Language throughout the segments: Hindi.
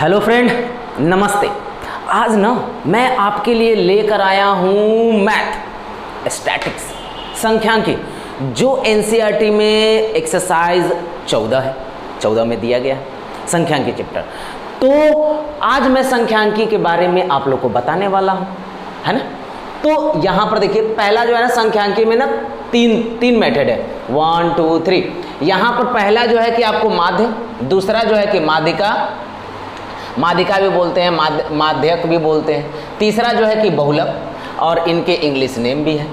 हेलो फ्रेंड, नमस्ते। आज ना मैं आपके लिए लेकर आया हूँ मैथ स्टैटिक्स संख्यांकी, जो एनसीईआरटी में एक्सरसाइज 14 है, 14 में दिया गया है संख्यांकी चैप्टर। तो आज मैं संख्यांकी के बारे में आप लोग को बताने वाला हूँ, है ना। तो यहाँ पर देखिए, पहला जो है ना संख्यांकी में ना तीन मेथड है, 1 2 3। यहाँ पर पहला जो है कि आपको माध्य, दूसरा जो है कि माध्यिका भी बोलते हैं, माध्यक भी बोलते हैं, तीसरा जो है कि बहुलक, और इनके इंग्लिश नेम भी है।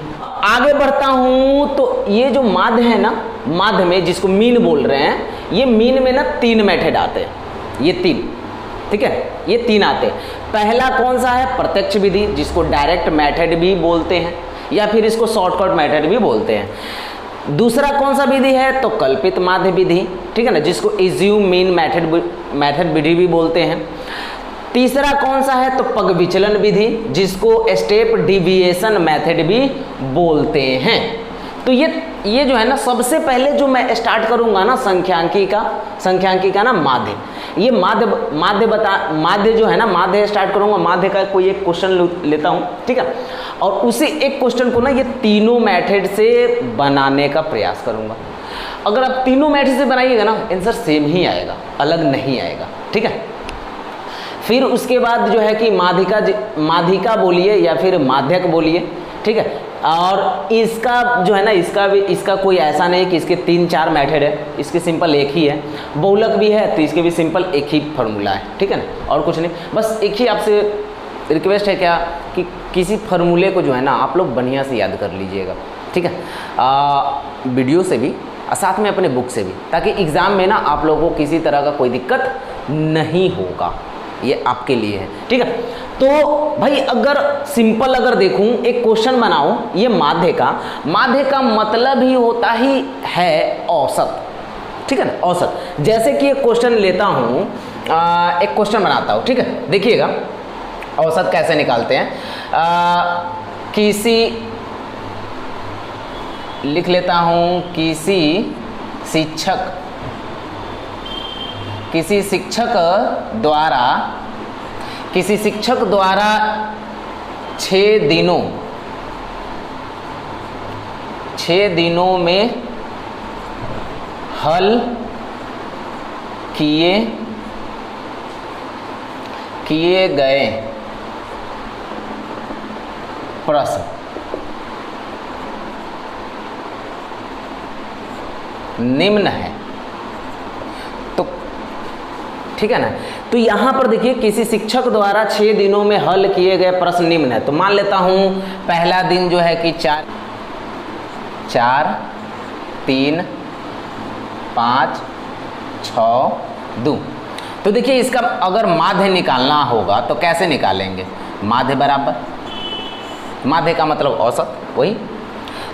आगे बढ़ता हूँ तो ये जो माध्य है ना, माध्य में जिसको मीन बोल रहे हैं, ये मीन में ना 3 मेथड आते हैं, ये 3, ठीक है, ये 3 आते हैं। पहला कौन सा है? प्रत्यक्ष विधि, जिसको डायरेक्ट मेथड भी बोलते हैं या फिर इसको शॉर्टकट मेथड भी बोलते हैं। दूसरा कौन सा विधि है? तो कल्पित माध्य विधि, ठीक है ना, जिसको एज्यूम मीन मेथड विधि भी बोलते हैं। तीसरा कौन सा है? तो पग विचलन विधि, जिसको स्टेप डिविएशन मेथड भी बोलते हैं। तो ये जो है ना, सबसे पहले जो मैं स्टार्ट करूंगा ना संख्यांकी का ना माध्य, ये माध्य जो है ना, माध्य स्टार्ट करूंगा। माध्य का कोई एक क्वेश्चन लेता हूं, ठीक है, और उसी एक क्वेश्चन को ना ये तीनों मेथड से बनाने का प्रयास करूंगा। अगर आप तीनों मेथड से बनाइएगा ना, आंसर सेम ही आएगा, अलग नहीं आएगा, ठीक है। फिर उसके बाद जो है कि माध्यिका बोलिए या फिर माध्यक बोलिए, ठीक है। और इसका जो है ना, इसका कोई ऐसा नहीं कि इसके 3-4 मेथड है, इसके सिंपल एक ही है। बहुलक भी है तो इसके भी सिंपल एक ही फार्मूला है, ठीक है ना, और कुछ नहीं। बस एक ही आपसे रिक्वेस्ट है क्या कि किसी फार्मूले को जो है ना आप लोग बढ़िया से याद कर लीजिएगा, ठीक है, वीडियो से भी और साथ में अपने बुक से भी, ताकि एग्ज़ाम में ना आप लोगों को किसी तरह का कोई दिक्कत नहीं होगा। ये आपके लिए है, ठीक है। तो भाई अगर सिंपल देखूं, एक क्वेश्चन बनाऊं, ये माध्य का मतलब ही होता ही है औसत, ठीक है ना, औसत। जैसे कि एक क्वेश्चन लेता हूं, एक क्वेश्चन बनाता हूं, ठीक है, देखिएगा औसत कैसे निकालते हैं। लिख लेता हूं, किसी शिक्षक द्वारा 6 दिनों में हल किए गए प्रश्न निम्न है, तो ठीक है ना। तो यहां पर देखिए, किसी शिक्षक द्वारा 6 दिनों में हल किए गए प्रश्न निम्न है। तो मान लेता हूं पहला दिन जो है कि 4 3 5 6 2। तो देखिए, इसका अगर माध्य निकालना होगा तो कैसे निकालेंगे? माध्य बराबर, माध्य का मतलब औसत, वही।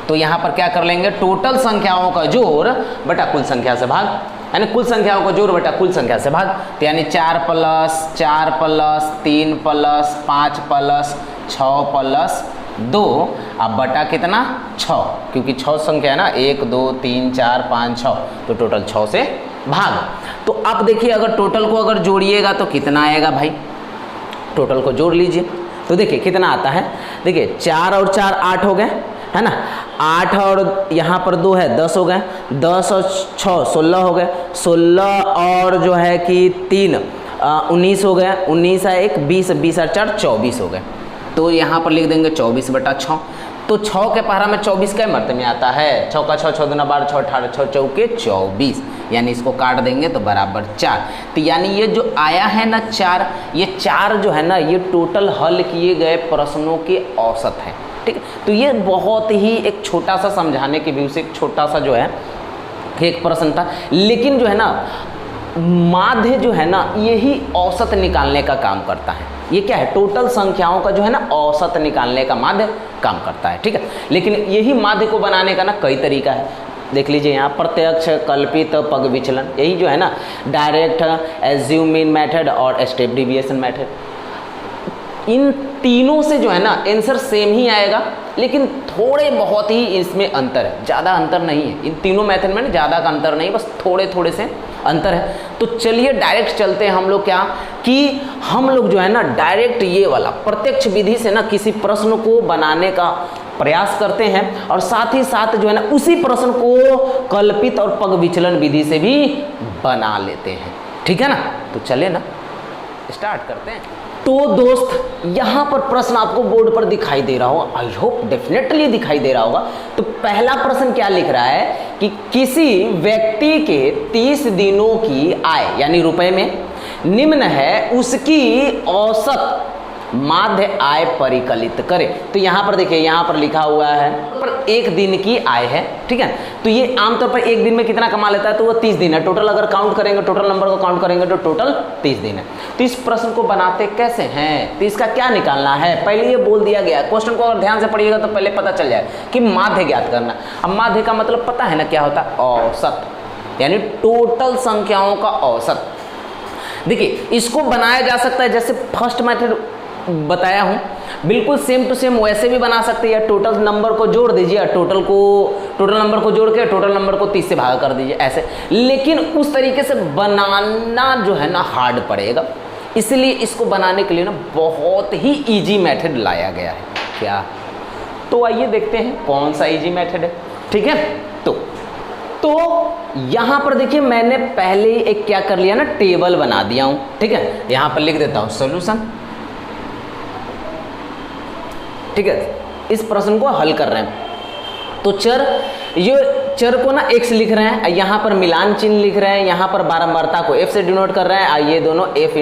तो यहाँ पर क्या कर लेंगे? टोटल संख्याओं का जोड़ बटा कुल संख्या से भाग, यानी कुल संख्याओं का जोड़ बटा कुल संख्या से भाग। तो यानी 4 + 4 + 3 + 5 + 6 + 2, अब बटा कितना? 6, क्योंकि 6 संख्या है ना, 1 2 3 4 5 6, तो टोटल 6 से भाग। तो आप देखिए, अगर टोटल को अगर जोड़िएगा तो कितना आएगा भाई? टोटल को जोड़ लीजिए तो देखिए कितना आता है। देखिए 4 और 4 8 हो गए, है ना, 8 और यहाँ पर 2 है 10 हो गए, 10 और 6 16 हो गए, 16 और जो है कि 3 19 हो गए, 19 है 1 20, 20 और 4 24 हो गए। तो यहाँ पर लिख देंगे 24 बटा 6। तो 6 के पहरा में 24 के मर्द में आता है, 6 का 6 6 दूना 12 6 18 6 चौके 24, यानी इसको काट देंगे तो बराबर 4। तो यानी ये जो आया है ना 4, ये 4 जो है ना, ये टोटल हल किए गए प्रश्नों के औसत है, ठीक है। तो ये बहुत ही एक छोटा सा समझाने के व्यू से एक छोटा सा जो है एक प्रश्न था, लेकिन जो है ना माध्य जो है ना, यही औसत निकालने का काम करता है। ये क्या है? टोटल संख्याओं का जो है ना औसत निकालने का माध्य काम करता है, ठीक है। लेकिन यही माध्य को बनाने का ना कई तरीका है, देख लीजिए यहाँ, प्रत्यक्ष, कल्पित, पग विचलन, यही जो है ना डायरेक्ट, एज्यूम मीन मेथड और स्टेप डिविएशन मेथड। इन तीनों से जो है ना आंसर सेम ही आएगा, लेकिन थोड़े बहुत ही इसमें अंतर है, ज़्यादा अंतर नहीं है। इन तीनों मेथड में ज़्यादा का अंतर नहीं, बस थोड़े थोड़े से अंतर है। तो चलिए डायरेक्ट चलते हैं हम लोग क्या कि हम लोग जो है ना डायरेक्ट ये वाला प्रत्यक्ष विधि से ना किसी प्रश्न को बनाने का प्रयास करते हैं और साथ ही साथ जो है ना उसी प्रश्न को कल्पित और पग विचलन विधि से भी बना लेते हैं। ठीक है ना, तो चले ना स्टार्ट करते हैं। तो दोस्त यहाँ पर प्रश्न आपको बोर्ड पर दिखाई दे रहा होगा, आई होप डेफिनेटली दिखाई दे रहा होगा। तो पहला प्रश्न क्या लिख रहा है कि किसी व्यक्ति के 30 दिनों की आय यानी रुपए में निम्न है, उसकी औसत माध्य आय परिकलित करें। तो यहाँ पर देखिए, यहाँ पर लिखा हुआ है पर एक दिन की आय है। ठीक है, तो ये आमतौर पर एक दिन में कितना कमा लेता है, तो वो 30 दिन है टोटल। अगर काउंट करेंगे, टोटल नंबर को काउंट करेंगे तो टोटल 30 दिन है। तो इस प्रश्न को बनाते कैसे हैं, तो इसका क्या निकालना है, पहले ये बोल दिया गया। क्वेश्चन को अगर ध्यान से पढ़िएगा तो पहले पता चल जाए कि माध्य ज्ञात करना। अब माध्य का मतलब पता है ना क्या होता है, औसत, यानी टोटल संख्याओं का औसत। देखिए इसको बनाया जा सकता है जैसे फर्स्ट मेथड बताया हूं, बिल्कुल सेम टू सेम वैसे भी बना सकते हैं। टोटल नंबर को जोड़ दीजिए, टोटल नंबर को जोड़ के टोटल नंबर को 30 से भाग कर दीजिए ऐसे। लेकिन उस तरीके से बनाना जो है ना हार्ड पड़ेगा, इसलिए इसको बनाने के लिए ना बहुत ही इजी मेथड लाया गया है। क्या, तो आइए देखते हैं कौन सा इजी मेथड है। ठीक है, तो यहां पर देखिए मैंने पहले एक क्या कर लिया ना, टेबल बना दिया हूं। ठीक है, यहां पर लिख देता हूं सॉल्यूशन। ठीक है, इस प्रश्न को हल कर रहे हैं तो ये चर को ना x लिख रहे हैं, यहाँ पर मिलान चिन्ह लिख रहे हैं, यहाँ पर बारंबारता को f से डिनोट कर रहे हैं। ये दोनों x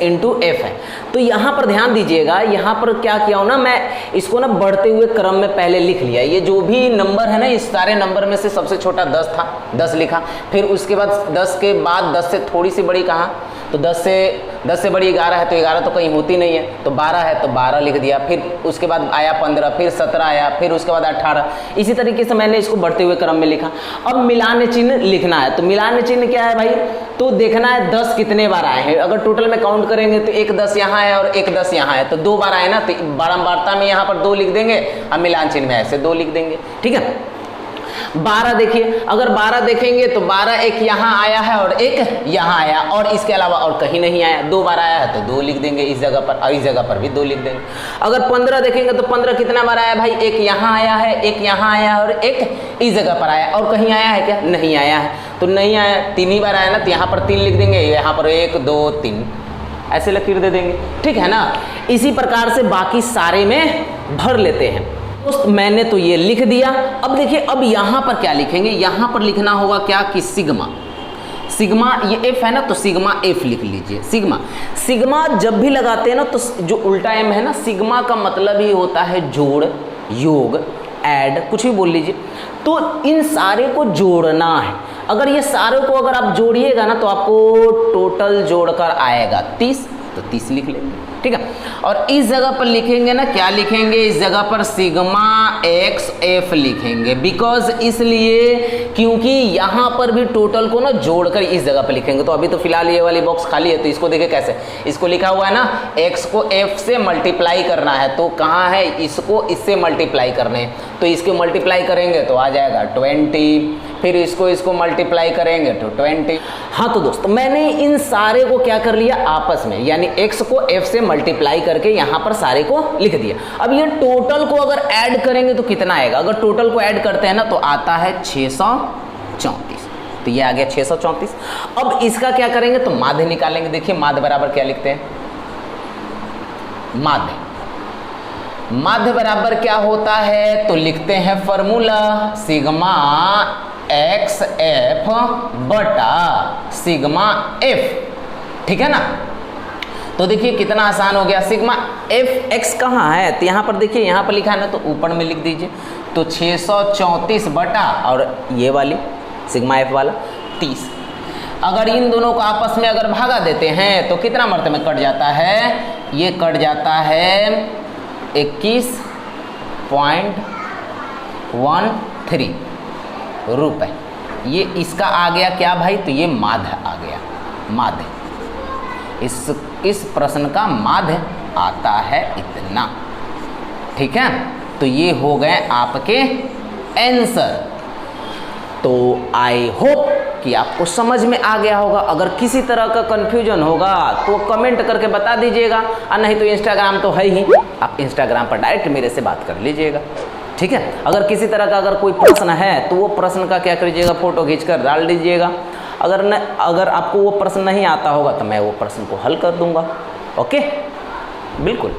इंटू f है। तो यहाँ पर ध्यान दीजिएगा, यहाँ पर क्या किया हूँ ना, मैं इसको ना बढ़ते हुए क्रम में पहले लिख लिया। ये जो भी नंबर है ना, इस सारे नंबर में से सबसे छोटा 10 था, 10 लिखा। फिर उसके बाद 10 के बाद 10 से थोड़ी सी बड़ी कहाँ, तो 10 से बड़ी 11 है, तो 11 तो कहीं होती नहीं है, तो 12 है तो 12 लिख दिया। फिर उसके बाद आया 15, फिर 17 आया, फिर उसके बाद 18। इसी तरीके से मैंने इसको बढ़ते हुए क्रम में लिखा। अब मिलान चिन्ह लिखना है, तो मिलान चिन्ह क्या है भाई, तो देखना है 10 कितने बार आए हैं। अगर टोटल में काउंट करेंगे तो एक 10 यहाँ है और एक 10 यहाँ है, तो 2 बार आए ना, तो बारंबारता में यहाँ पर 2 लिख देंगे, अब मिलान चिन्ह में ऐसे 2 लिख देंगे। ठीक है, 12 देखिए, अगर 12 देखेंगे तो 12 एक यहाँ आया है और एक यहाँ आया, और इसके अलावा और कहीं नहीं आया। 2 बार आया है तो 2 लिख देंगे इस जगह पर, और इस जगह पर भी 2 लिख देंगे। अगर 15 देखेंगे तो 15 कितना बार आया भाई, एक यहाँ आया है, एक यहाँ आया है और एक इस जगह पर आया, और कहीं आया है क्या, नहीं आया है। तो नहीं आया, 3 ही बार आया ना, तो यहाँ पर 3 लिख देंगे, यहाँ पर 1 2 3 ऐसे लकीर दे देंगे। ठीक है ना, इसी प्रकार से बाकी सारे में भर लेते हैं। मैंने तो ये लिख दिया। अब देखिए, अब यहाँ पर क्या लिखेंगे, यहाँ पर लिखना होगा क्या कि सिग्मा, ये एफ है ना, तो सिग्मा एफ लिख लीजिए। सिग्मा जब भी लगाते हैं ना, तो जो उल्टा एम है ना, सिग्मा का मतलब ही होता है जोड़, योग, ऐड, कुछ भी बोल लीजिए। तो इन सारे को जोड़ना है। अगर ये सारे को अगर आप जोड़िएगा ना, तो आपको टोटल जोड़कर आएगा 30, तो 30 लिख लेंगे। ठीक है, और इस जगह पर लिखेंगे ना, क्या लिखेंगे, इस जगह पर सिग्मा एक्स एफ लिखेंगे। बिकॉज इसलिए क्योंकि यहाँ पर भी टोटल को ना जोड़कर इस जगह पर लिखेंगे। तो अभी तो फिलहाल ये वाली बॉक्स खाली है, तो इसको देखें कैसे, इसको लिखा हुआ है ना, एक्स को एफ से मल्टीप्लाई करना है, तो कहाँ है, इसको इससे मल्टीप्लाई करने हैं, तो इसको मल्टीप्लाई करेंगे तो आ जाएगा 20, फिर इसको मल्टीप्लाई करेंगे तो 20। हाँ तो दोस्तों, मैंने इन सारे को क्या कर लिया आपस में, यानी x को f से मल्टीप्लाई करके यहाँ पर सारे को लिख दिया। अब ये टोटल को अगर ऐड करेंगे तो कितना आएगा, अगर टोटल को ऐड करते हैं ना, तो आता है 634। तो ये आ गया 634। अब इसका क्या करेंगे, तो माध्य निकालेंगे। देखिए माध्य बराबर क्या लिखते हैं, माध्य बराबर क्या होता है, तो लिखते हैं फॉर्मूला सिग्मा एक्स एफ बटा सिग्मा एफ। ठीक है ना, तो देखिए कितना आसान हो गया। सिग्मा एफ एक्स कहाँ है, तो यहाँ पर देखिए, यहाँ पर लिखा है ना, तो ऊपर में लिख दीजिए। तो 634 बटा और ये वाली सिग्मा एफ वाला 30। अगर इन दोनों को आपस में अगर भागा देते हैं तो कितना मर्ते में कट जाता है, ये कट जाता है 21.13 रुपए। ये इसका आ गया क्या भाई, तो ये माध्य आ गया, माध्य। इस प्रश्न का माध्य आता है इतना। ठीक है, तो ये हो गए आपके आंसर। तो आई होप कि कि आपको समझ में आ गया होगा। अगर किसी तरह का कन्फ्यूजन होगा तो कमेंट करके बता दीजिएगा, और नहीं तो इंस्टाग्राम तो है ही, आप इंस्टाग्राम पर डायरेक्ट मेरे से बात कर लीजिएगा, ठीक है। अगर किसी तरह का अगर कोई प्रश्न है तो वो प्रश्न का क्या करिएगा, फोटो खींचकर डाल दीजिएगा। अगर आपको वो प्रश्न नहीं आता होगा तो मैं वो प्रश्न को हल कर दूंगा। ओके, बिल्कुल।